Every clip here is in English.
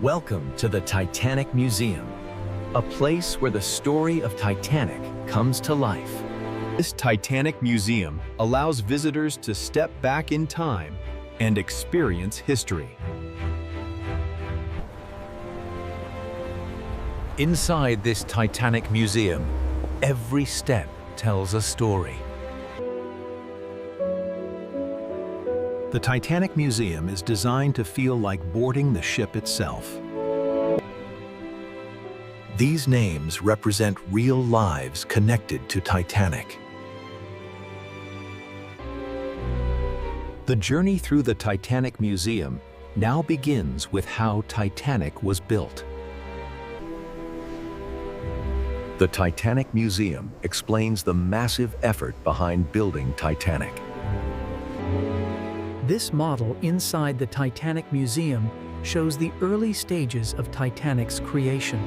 Welcome to the Titanic Museum, a place where the story of Titanic comes to life. This Titanic Museum allows visitors to step back in time and experience history. Inside this Titanic Museum, every step tells a story. The Titanic Museum is designed to feel like boarding the ship itself. These names represent real lives connected to Titanic. The journey through the Titanic Museum now begins with how Titanic was built. The Titanic Museum explains the massive effort behind building Titanic. This model inside the Titanic Museum shows the early stages of Titanic's creation.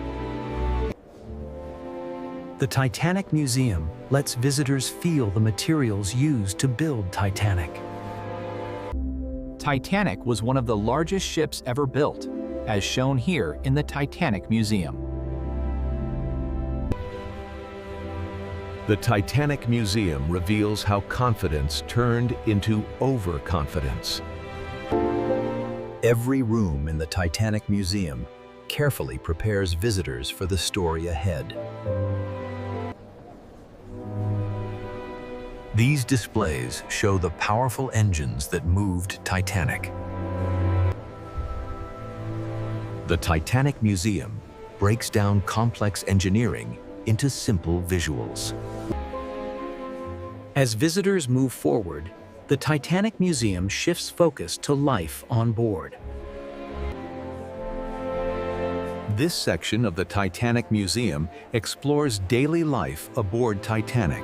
The Titanic Museum lets visitors feel the materials used to build Titanic. Titanic was one of the largest ships ever built, as shown here in the Titanic Museum. The Titanic Museum reveals how confidence turned into overconfidence. Every room in the Titanic Museum carefully prepares visitors for the story ahead. These displays show the powerful engines that moved Titanic. The Titanic Museum breaks down complex engineering into simple visuals. As visitors move forward, the Titanic Museum shifts focus to life on board. This section of the Titanic Museum explores daily life aboard Titanic.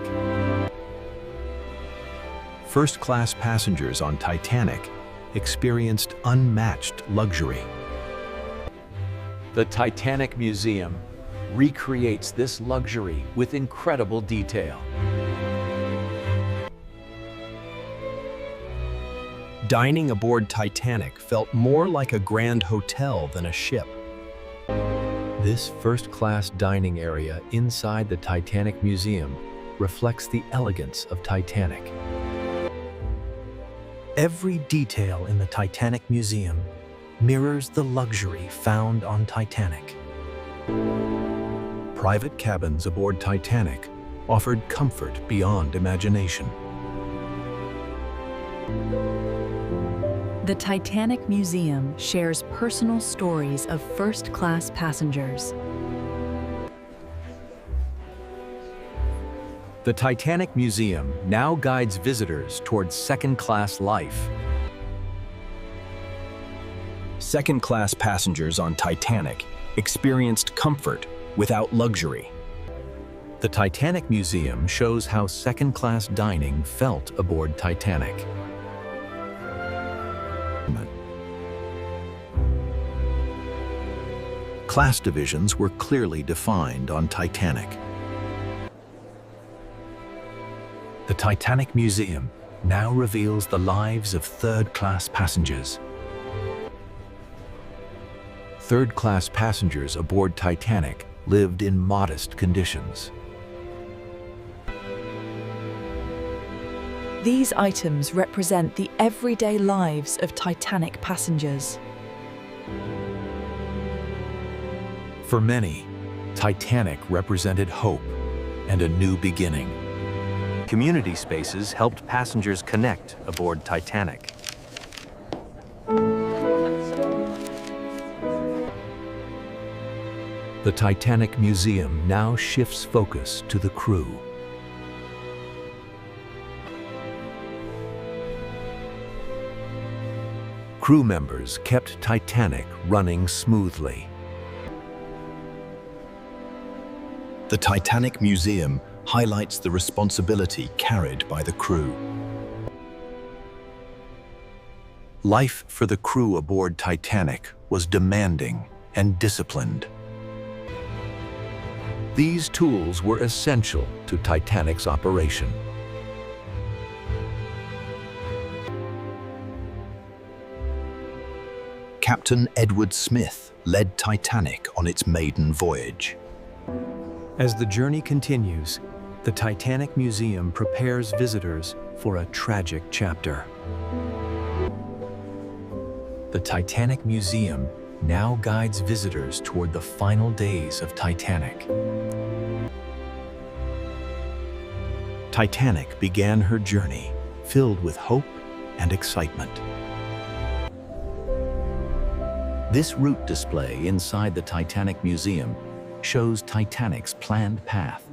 First-class passengers on Titanic experienced unmatched luxury. The Titanic Museum recreates this luxury with incredible detail. Dining aboard Titanic felt more like a grand hotel than a ship. This first-class dining area inside the Titanic Museum reflects the elegance of Titanic. Every detail in the Titanic Museum mirrors the luxury found on Titanic. Private cabins aboard Titanic offered comfort beyond imagination. The Titanic Museum shares personal stories of first-class passengers. The Titanic Museum now guides visitors towards second-class life. Second-class passengers on Titanic experienced comfort without luxury. The Titanic Museum shows how second-class dining felt aboard Titanic. Class divisions were clearly defined on Titanic. The Titanic Museum now reveals the lives of third-class passengers. Third-class passengers aboard Titanic lived in modest conditions. These items represent the everyday lives of Titanic passengers. For many, Titanic represented hope and a new beginning. Community spaces helped passengers connect aboard Titanic. The Titanic Museum now shifts focus to the crew. Crew members kept Titanic running smoothly. The Titanic Museum highlights the responsibility carried by the crew. Life for the crew aboard Titanic was demanding and disciplined. These tools were essential to Titanic's operation. Captain Edward Smith led Titanic on its maiden voyage. As the journey continues, the Titanic Museum prepares visitors for a tragic chapter. The Titanic Museum now guides visitors toward the final days of Titanic. Titanic began her journey filled with hope and excitement. This route display inside the Titanic Museum shows Titanic's planned path.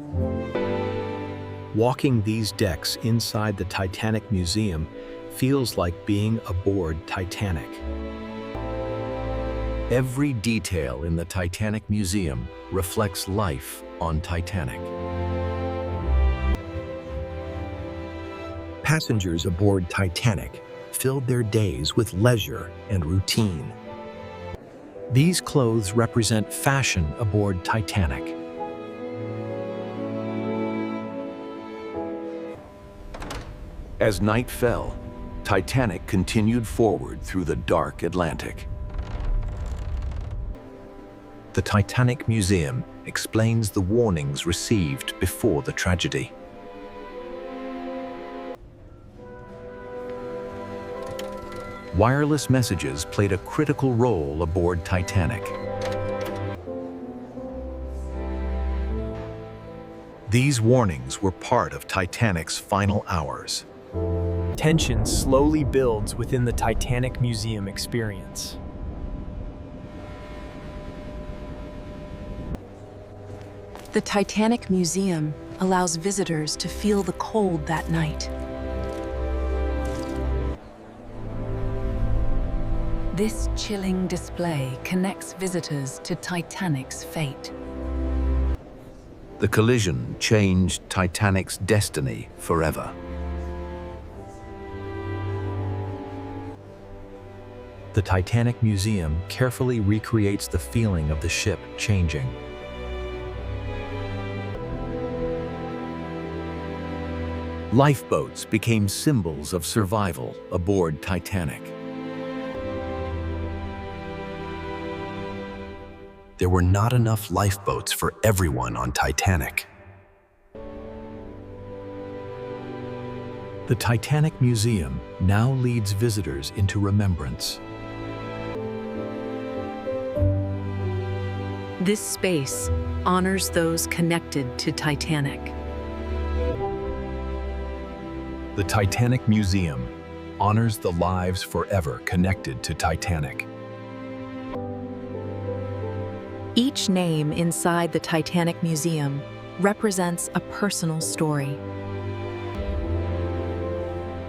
Walking these decks inside the Titanic Museum feels like being aboard Titanic. Every detail in the Titanic Museum reflects life on Titanic. Passengers aboard Titanic filled their days with leisure and routine. These clothes represent fashion aboard Titanic. As night fell, Titanic continued forward through the dark Atlantic. The Titanic Museum explains the warnings received before the tragedy. Wireless messages played a critical role aboard Titanic. These warnings were part of Titanic's final hours. Tension slowly builds within the Titanic Museum experience. The Titanic Museum allows visitors to feel the cold that night. This chilling display connects visitors to Titanic's fate. The collision changed Titanic's destiny forever. The Titanic Museum carefully recreates the feeling of the ship changing. Lifeboats became symbols of survival aboard Titanic. There were not enough lifeboats for everyone on Titanic. The Titanic Museum now leads visitors into remembrance. This space honors those connected to Titanic. The Titanic Museum honors the lives forever connected to Titanic. Each name inside the Titanic Museum represents a personal story.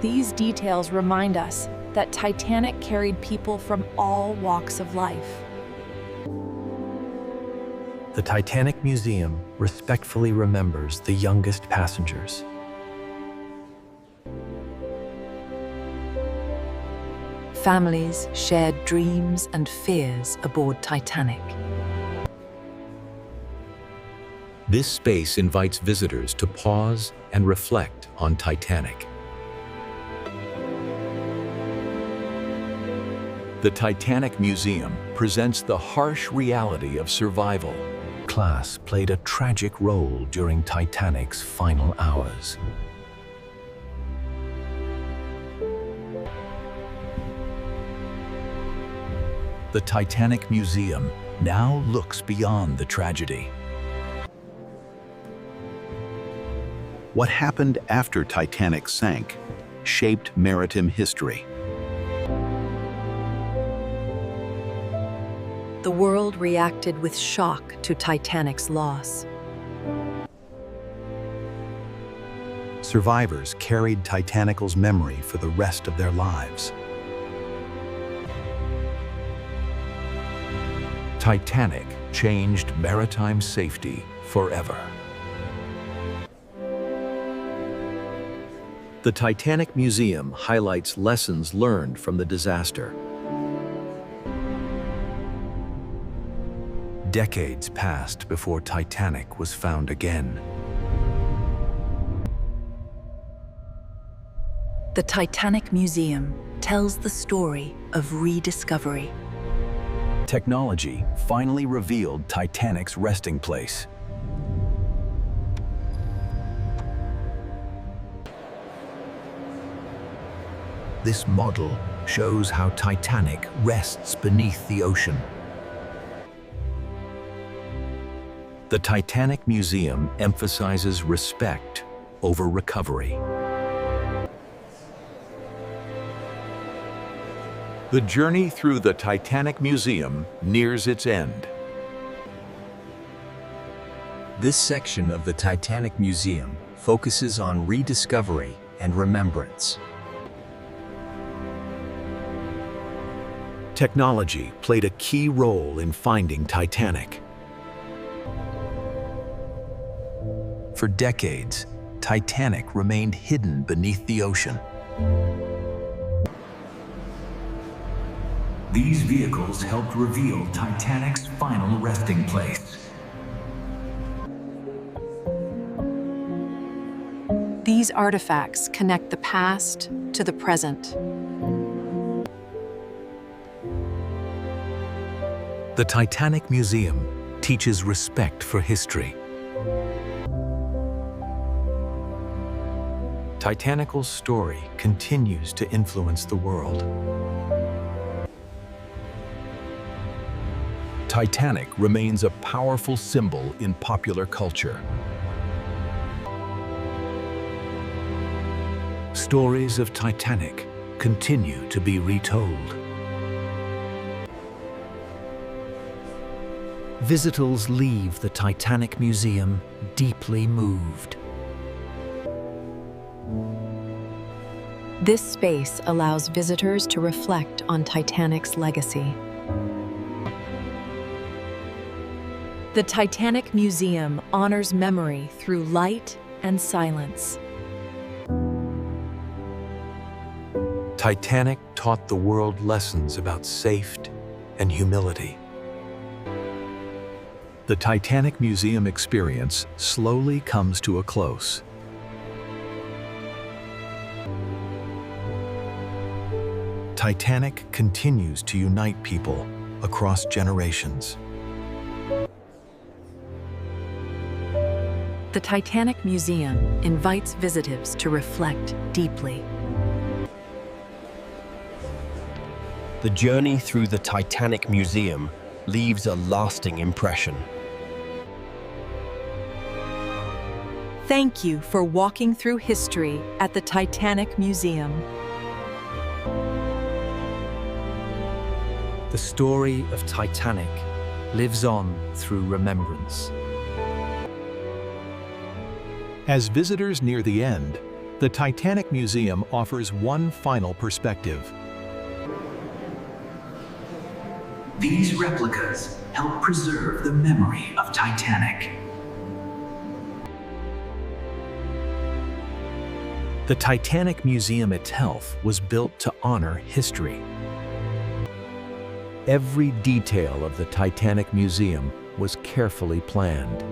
These details remind us that Titanic carried people from all walks of life. The Titanic Museum respectfully remembers the youngest passengers. Families shared dreams and fears aboard Titanic. This space invites visitors to pause and reflect on Titanic. The Titanic Museum presents the harsh reality of survival. Class played a tragic role during Titanic's final hours. The Titanic Museum now looks beyond the tragedy. What happened after Titanic sank shaped maritime history. The world reacted with shock to Titanic's loss. Survivors carried Titanic's memory for the rest of their lives. Titanic changed maritime safety forever. The Titanic Museum highlights lessons learned from the disaster. Decades passed before Titanic was found again. The Titanic Museum tells the story of rediscovery. Technology finally revealed Titanic's resting place. This model shows how Titanic rests beneath the ocean. The Titanic Museum emphasizes respect over recovery. The journey through the Titanic Museum nears its end. This section of the Titanic Museum focuses on rediscovery and remembrance. Technology played a key role in finding Titanic. For decades, Titanic remained hidden beneath the ocean. These vehicles helped reveal Titanic's final resting place. These artifacts connect the past to the present. The Titanic Museum teaches respect for history. Titanic's story continues to influence the world. Titanic remains a powerful symbol in popular culture. Stories of Titanic continue to be retold. Visitors leave the Titanic Museum deeply moved. This space allows visitors to reflect on Titanic's legacy. The Titanic Museum honors memory through light and silence. Titanic taught the world lessons about safety and humility. The Titanic Museum experience slowly comes to a close. Titanic continues to unite people across generations. The Titanic Museum invites visitors to reflect deeply. The journey through the Titanic Museum leaves a lasting impression. Thank you for walking through history at the Titanic Museum. The story of Titanic lives on through remembrance. As visitors near the end, the Titanic Museum offers one final perspective. These replicas help preserve the memory of Titanic. The Titanic Museum itself was built to honor history. Every detail of the Titanic Museum was carefully planned.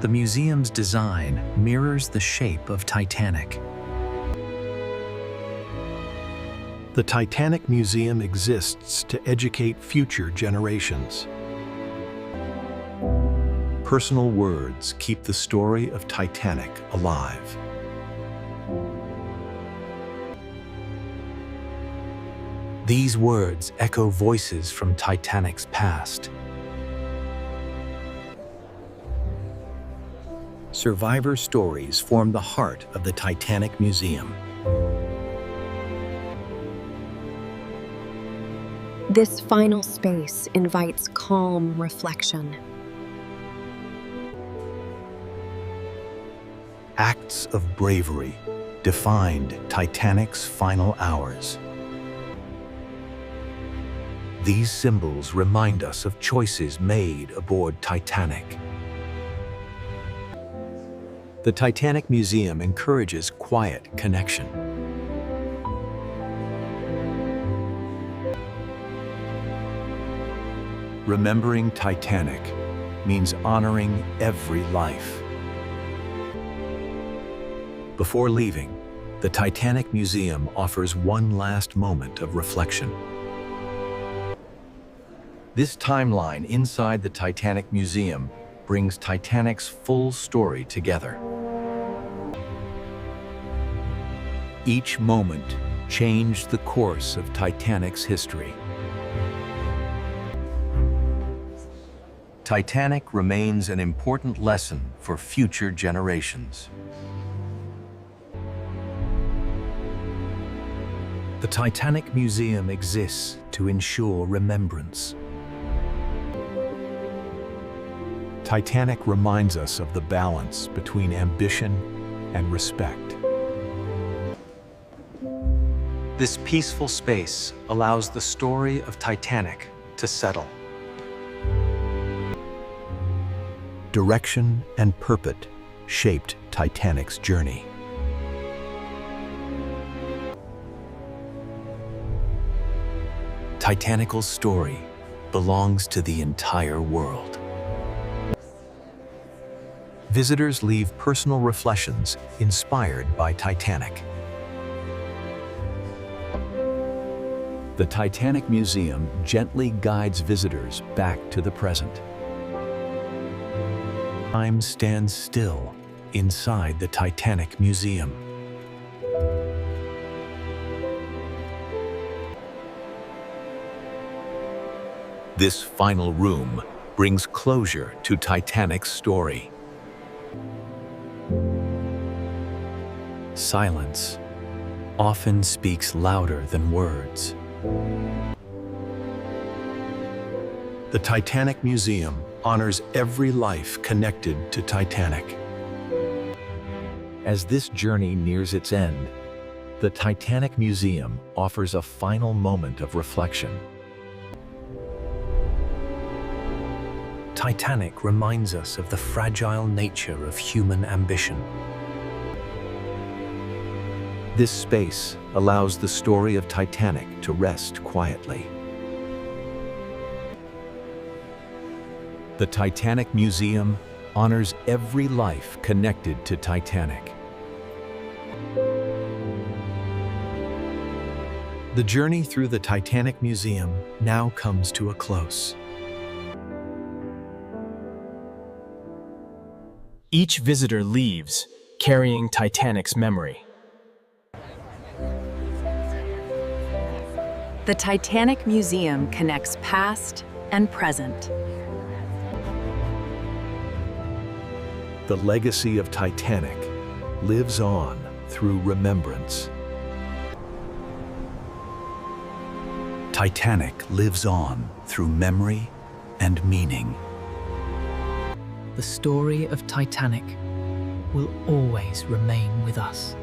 The museum's design mirrors the shape of Titanic. The Titanic Museum exists to educate future generations. Personal words keep the story of Titanic alive. These words echo voices from Titanic's past. Survivor stories form the heart of the Titanic Museum. This final space invites calm reflection. Acts of bravery defined Titanic's final hours. These symbols remind us of choices made aboard Titanic. The Titanic Museum encourages quiet connection. Remembering Titanic means honoring every life. Before leaving, the Titanic Museum offers one last moment of reflection. This timeline inside the Titanic Museum brings Titanic's full story together. Each moment changed the course of Titanic's history. Titanic remains an important lesson for future generations. The Titanic Museum exists to ensure remembrance. Titanic reminds us of the balance between ambition and respect. This peaceful space allows the story of Titanic to settle. Direction and purpose shaped Titanic's journey. Titanic's story belongs to the entire world. Visitors leave personal reflections inspired by Titanic. The Titanic Museum gently guides visitors back to the present. Time stands still inside the Titanic Museum. This final room brings closure to Titanic's story. Silence often speaks louder than words. The Titanic Museum honors every life connected to Titanic. As this journey nears its end, the Titanic Museum offers a final moment of reflection. Titanic reminds us of the fragile nature of human ambition. This space allows the story of Titanic to rest quietly. The Titanic Museum honors every life connected to Titanic. The journey through the Titanic Museum now comes to a close. Each visitor leaves, carrying Titanic's memory. The Titanic Museum connects past and present. The legacy of Titanic lives on through remembrance. Titanic lives on through memory and meaning. The story of Titanic will always remain with us.